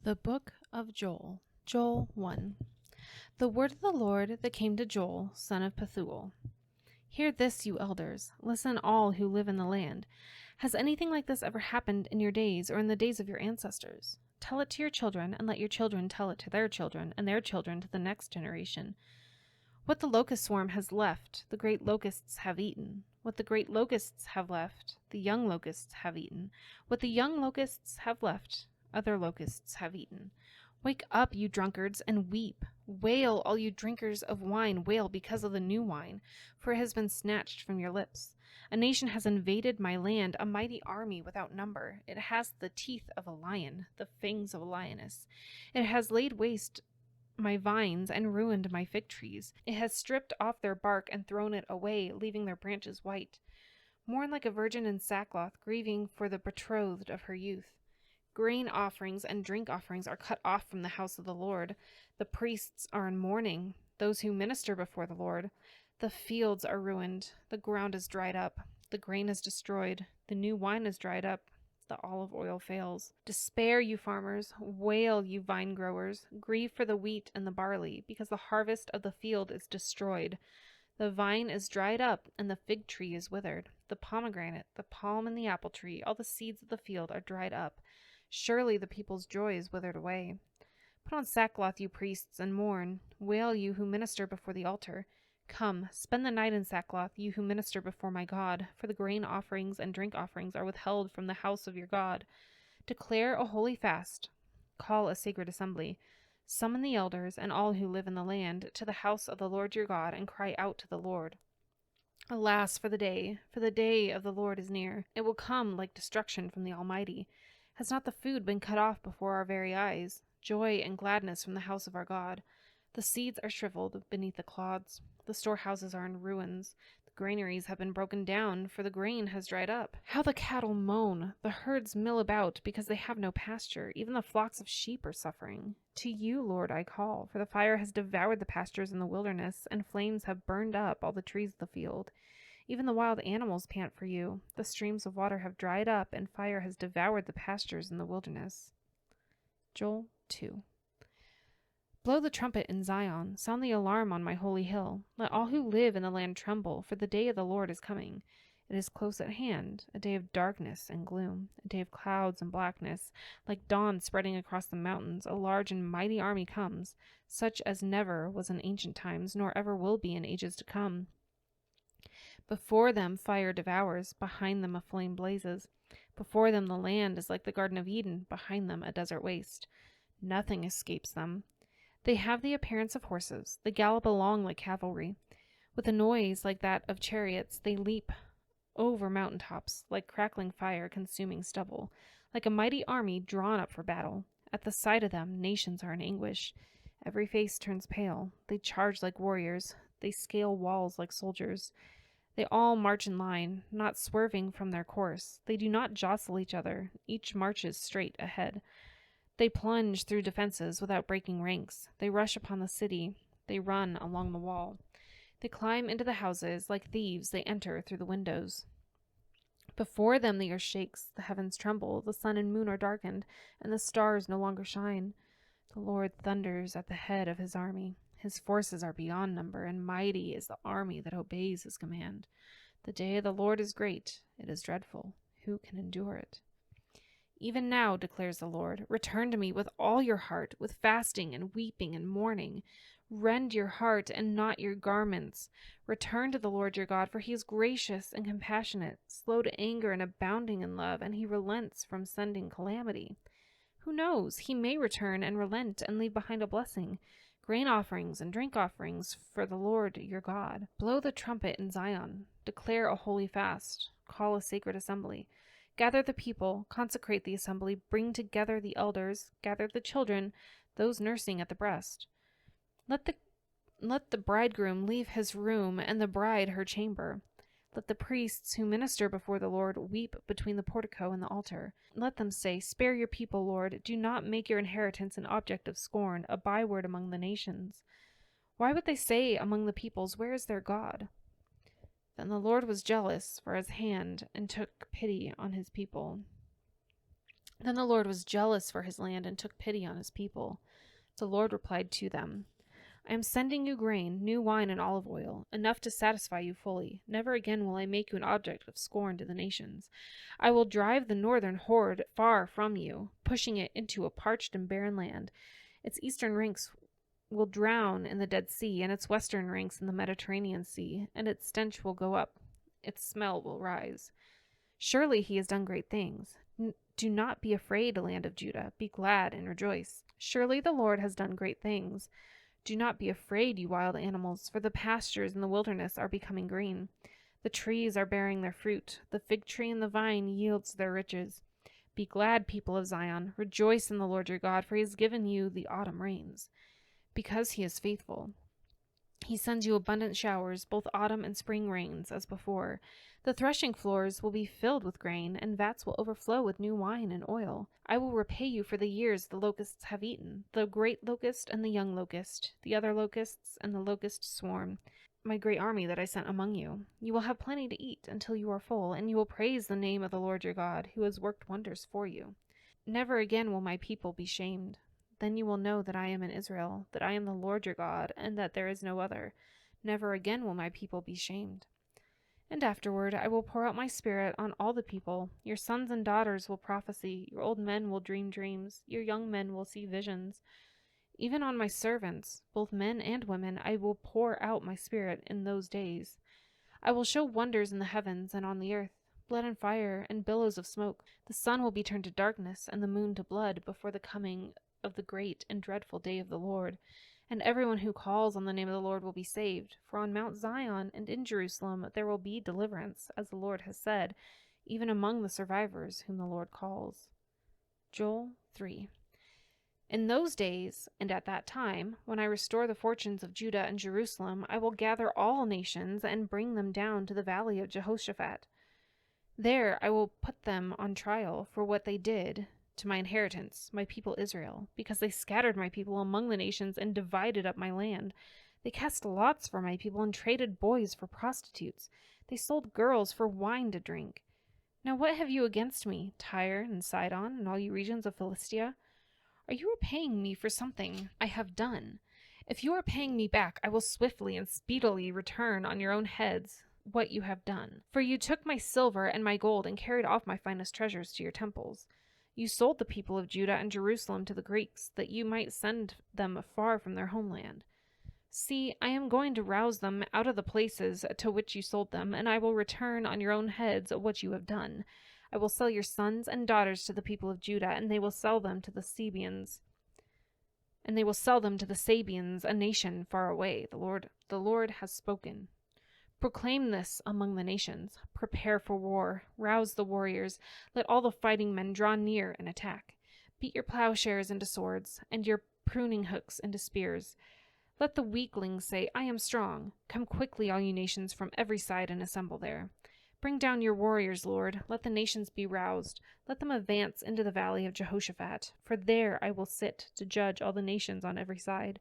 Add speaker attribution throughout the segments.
Speaker 1: The Book of Joel. Joel 1. The word of the Lord that came to Joel, son of Pethuel. Hear this, you elders. Listen, all who live in the land. Has anything like this ever happened in your days or in the days of your ancestors? Tell it to your children, and let your children tell it to their children, and their children to the next generation. What the locust swarm has left, the great locusts have eaten. What the great locusts have left, the young locusts have eaten. What the young locusts have left, other locusts have eaten. Wake up, you drunkards, and weep. Wail, all you drinkers of wine, wail because of the new wine, for it has been snatched from your lips. A nation has invaded my land, a mighty army without number. It has the teeth of a lion, the fangs of a lioness. It has laid waste my vines and ruined my fig trees. It has stripped off their bark and thrown it away, leaving their branches white. Mourn like a virgin in sackcloth, grieving for the betrothed of her youth. Grain offerings and drink offerings are cut off from the house of the Lord. The priests are in mourning, those who minister before the Lord. The fields are ruined, the ground is dried up, the grain is destroyed, the new wine is dried up, the olive oil fails. Despair, you farmers, wail, you vine growers, grieve for the wheat and the barley, because the harvest of the field is destroyed. The vine is dried up, and the fig tree is withered. The pomegranate, the palm, and the apple tree, all the seeds of the field are dried up. Surely the people's joy is withered away. Put on sackcloth, you priests, and mourn. Wail, you who minister before the altar. Come, spend the night in sackcloth, you who minister before my God, for the grain offerings and drink offerings are withheld from the house of your God. Declare a holy fast. Call a sacred assembly. Summon the elders and all who live in the land to the house of the Lord your God, and cry out to the Lord. Alas, for the day of the Lord is near. It will come like destruction from the Almighty. Has not the food been cut off before our very eyes? Joy and gladness from the house of our God. The seeds are shriveled beneath the clods. The storehouses are in ruins. The granaries have been broken down, for the grain has dried up. How the cattle moan! The herds mill about, because they have no pasture. Even the flocks of sheep are suffering. To you, Lord, I call, for the fire has devoured the pastures in the wilderness, and flames have burned up all the trees of the field. Even the wild animals pant for you. The streams of water have dried up, and fire has devoured the pastures in the wilderness. Joel 2. Blow the trumpet in Zion. Sound the alarm on my holy hill. Let all who live in the land tremble, for the day of the Lord is coming. It is close at hand, a day of darkness and gloom, a day of clouds and blackness. Like dawn spreading across the mountains, a large and mighty army comes, such as never was in ancient times, nor ever will be in ages to come. Before them fire devours, behind them a flame blazes. Before them the land is like the Garden of Eden, behind them a desert waste. Nothing escapes them. They have the appearance of horses, they gallop along like cavalry. With a noise like that of chariots, they leap over mountain tops, like crackling fire consuming stubble, like a mighty army drawn up for battle. At the sight of them, nations are in anguish. Every face turns pale. They charge like warriors. They scale walls like soldiers. They all march in line, not swerving from their course. They do not jostle each other. Each marches straight ahead. They plunge through defenses without breaking ranks. They rush upon the city. They run along the wall. They climb into the houses. Like thieves, they enter through the windows. Before them the earth shakes. The heavens tremble. The sun and moon are darkened, and the stars no longer shine. The Lord thunders at the head of his army. His forces are beyond number, and mighty is the army that obeys his command. The day of the Lord is great. It is dreadful. Who can endure it? Even now, declares the Lord, return to me with all your heart, with fasting and weeping and mourning. Rend your heart and not your garments. Return to the Lord your God, for he is gracious and compassionate, slow to anger and abounding in love, and he relents from sending calamity. Who knows? He may return and relent and leave behind a blessing, grain offerings and drink offerings for the Lord your God. Blow the trumpet in Zion. Declare a holy fast. Call a sacred assembly. Gather the people, consecrate the assembly, bring together the elders, gather the children, those nursing at the breast. Let the bridegroom leave his room and the bride her chamber. Let the priests who minister before the Lord weep between the portico and the altar. Let them say, spare your people, Lord. Do not make your inheritance an object of scorn, a byword among the nations. Why would they say among the peoples, where is their God? Then the Lord was jealous for his hand and took pity on his people. Then the Lord was jealous for his land and took pity on his people. The Lord replied to them, I am sending you grain, new wine, and olive oil, enough to satisfy you fully. Never again will I make you an object of scorn to the nations. I will drive the northern horde far from you, pushing it into a parched and barren land. Its eastern ranks will drown in the Dead Sea, and its western ranks in the Mediterranean Sea, and its stench will go up. Its smell will rise. Surely he has done great things. Do not be afraid, land of Judah. Be glad and rejoice. Surely the Lord has done great things. Do not be afraid, you wild animals, for the pastures in the wilderness are becoming green. The trees are bearing their fruit. The fig tree and the vine yields their riches. Be glad, people of Zion. Rejoice in the Lord your God, for he has given you the autumn rains. Because he is faithful, he sends you abundant showers, both autumn and spring rains, as before. The threshing floors will be filled with grain, and vats will overflow with new wine and oil. I will repay you for the years the locusts have eaten, the great locust and the young locust, the other locusts and the locust swarm, my great army that I sent among you. You will have plenty to eat until you are full, and you will praise the name of the Lord your God, who has worked wonders for you. Never again will my people be shamed. Then you will know that I am in Israel, that I am the Lord your God, and that there is no other. Never again will my people be shamed. And afterward I will pour out my spirit on all the people. Your sons and daughters will prophesy, your old men will dream dreams, your young men will see visions. Even on my servants, both men and women, I will pour out my spirit in those days. I will show wonders in the heavens and on the earth, blood and fire and billows of smoke. The sun will be turned to darkness and the moon to blood before the coming of the great and dreadful day of the Lord. And everyone who calls on the name of the Lord will be saved. For on Mount Zion and in Jerusalem there will be deliverance, as the Lord has said, even among the survivors whom the Lord calls. Joel 3. In those days, and at that time, when I restore the fortunes of Judah and Jerusalem, I will gather all nations and bring them down to the valley of Jehoshaphat. There I will put them on trial for what they did to my inheritance, my people Israel, because they scattered my people among the nations and divided up my land. They cast lots for my people and traded boys for prostitutes. They sold girls for wine to drink. Now what have you against me, Tyre and Sidon, and all you regions of Philistia? Are you repaying me for something I have done? If you are paying me back, I will swiftly and speedily return on your own heads what you have done. For you took my silver and my gold and carried off my finest treasures to your temples. You sold the people of Judah and Jerusalem to the Greeks, that you might send them far from their homeland. See, I am going to rouse them out of the places to which you sold them, and I will return on your own heads what you have done. I will sell your sons and daughters to the people of Judah, and they will sell them to the Sabeans. A nation far away. The Lord has spoken. Proclaim this among the nations. Prepare for war. Rouse the warriors. Let all the fighting men draw near and attack. Beat your plowshares into swords, and your pruning hooks into spears. Let the weaklings say, I am strong. Come quickly, all you nations, from every side, and assemble there. Bring down your warriors, Lord. Let the nations be roused. Let them advance into the valley of Jehoshaphat, for there I will sit to judge all the nations on every side.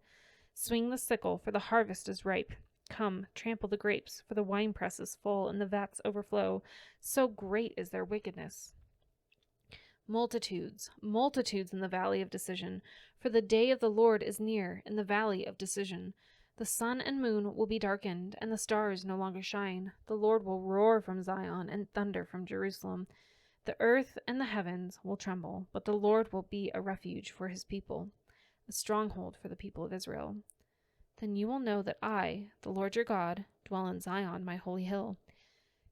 Speaker 1: Swing the sickle, for the harvest is ripe. Come, trample the grapes, for the winepress is full, and the vats overflow. So great is their wickedness. Multitudes, multitudes in the valley of decision, for the day of the Lord is near in the valley of decision. The sun and moon will be darkened, and the stars no longer shine. The Lord will roar from Zion and thunder from Jerusalem. The earth and the heavens will tremble, but the Lord will be a refuge for his people, a stronghold for the people of Israel. Then you will know that I, the Lord your God, dwell in Zion, my holy hill.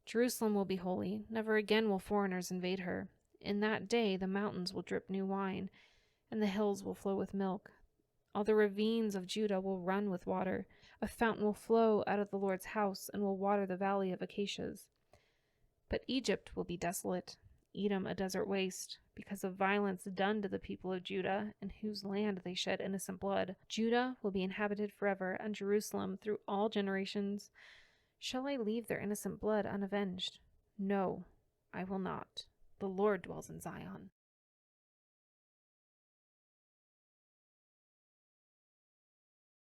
Speaker 1: Jerusalem will be holy. Never again will foreigners invade her. In that day the mountains will drip new wine, and the hills will flow with milk. All the ravines of Judah will run with water. A fountain will flow out of the Lord's house and will water the valley of acacias. But Egypt will be desolate, Edom a desert waste, because of violence done to the people of Judah, in whose land they shed innocent blood. Judah will be inhabited forever, and Jerusalem through all generations. Shall I leave their innocent blood unavenged? No, I will not. The Lord dwells in Zion.